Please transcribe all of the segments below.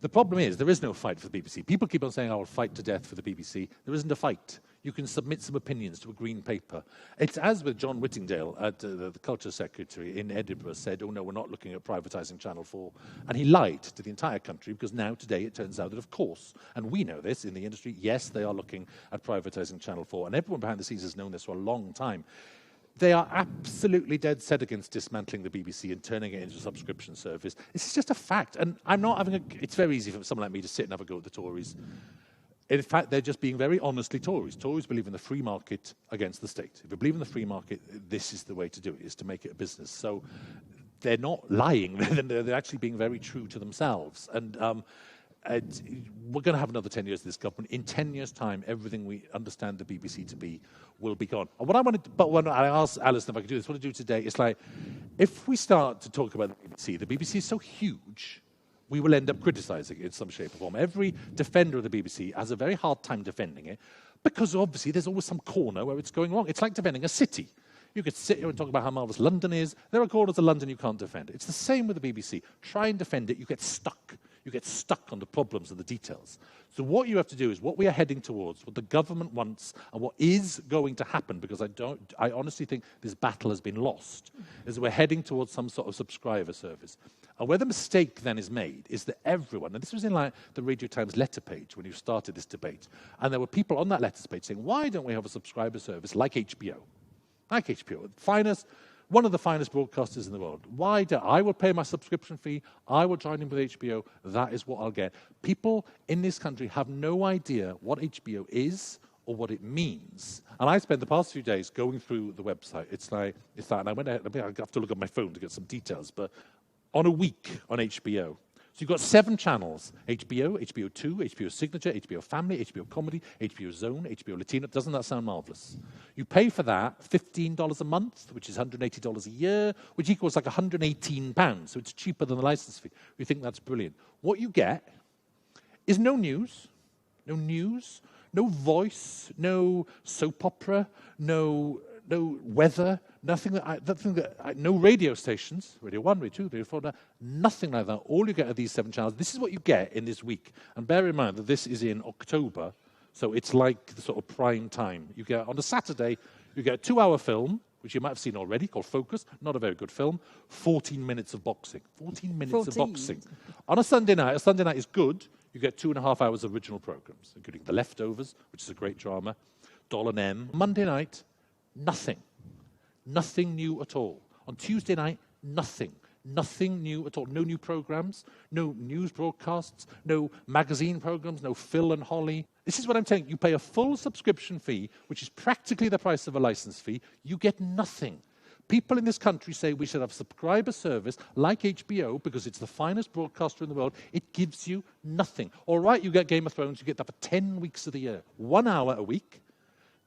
The problem is there is no fight for the BBC. People keep on saying, I will fight to death for the BBC. There isn't a fight. You can submit some opinions to a green paper. It's as with John Whittingdale, the Culture Secretary in Edinburgh, said, oh no, we're not looking at privatising Channel 4. And he lied to the entire country, because now, today, it turns out that, of course, and we know this in the industry, yes, they are looking at privatising Channel 4. And everyone behind the scenes has known this for a long time. They are absolutely dead set against dismantling the BBC and turning it into a subscription service. It's just a fact. And I'm not having a... It's very easy for someone like me to sit and have a go at the Tories. In fact, they're just being very honestly Tories. Tories believe in the free market against the state. If you believe in the free market, this is the way to do it, is to make it a business. So they're not lying. They're actually being very true to themselves. And we're going to have another 10 years of this government. In 10 years' time, everything we understand the BBC to be will be gone. And what I wanted, but when I asked Alison if I could do this, what I do today is like, if we start to talk about the BBC is so huge, we will end up criticising it in some shape or form. Every defender of the BBC has a very hard time defending it, because obviously there's always some corner where it's going wrong. It's like defending a city. You could sit here and talk about how marvellous London is. There are corners of London you can't defend. It's the same with the BBC. Try and defend it, you get stuck. You get stuck on the problems and the details. So what you have to do is what we are heading towards, what the government wants, and what is going to happen, because I honestly think this battle has been lost, is we're heading towards some sort of subscriber service. And where the mistake then is made is that everyone, and this was in like the Radio Times letter page when you started this debate, and there were people on that letters page saying, why don't we have a subscriber service like HBO? Like HBO, one of the finest broadcasters in the world. I will pay my subscription fee, I will join in with HBO, that is what I'll get. People in this country have no idea what HBO is or what it means. And I spent the past few days going through the website. It's like, and I went ahead, I have to look at my phone to get some details, but on a week on HBO, so you've got 7 channels: HBO, HBO 2, HBO Signature, HBO Family, HBO Comedy, HBO Zone, HBO Latino. Doesn't that sound marvellous? You pay for that $15 a month, which is $180 a year, which equals like £118, so it's cheaper than the license fee. We think that's brilliant. What you get is no news, no Voice, no soap opera, no weather, no radio stations, Radio 1, Radio 2, Radio 4, nothing like that. All you get are these 7 channels. This is what you get in this week. And bear in mind that this is in October, so it's like the sort of prime time. You get, on a Saturday, you get a 2-hour film, which you might have seen already, called Focus, not a very good film, 14 minutes of boxing. 14 minutes of boxing. On a Sunday night is good, you get 2.5 hours of original programs, including The Leftovers, which is a great drama, Doll and M. Monday night, nothing. Nothing new at all. On Tuesday night, nothing. Nothing new at all. No new programs, no news broadcasts, no magazine programs, no Phil and Holly. This is what I'm saying. You pay a full subscription fee, which is practically the price of a license fee. You get nothing. People in this country say we should have subscriber service like HBO because it's the finest broadcaster in the world. It gives you nothing. All right, you get Game of Thrones. You get that for 10 weeks of the year. 1 hour a week.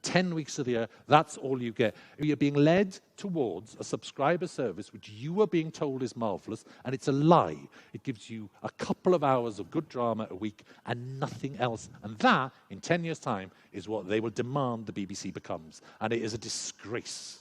10 weeks of the year, that's all you get. You're being led towards a subscriber service which you are being told is marvellous, and it's a lie. It gives you a couple of hours of good drama a week and nothing else. And that, in 10 years' time, is what they will demand the BBC becomes. And it is a disgrace.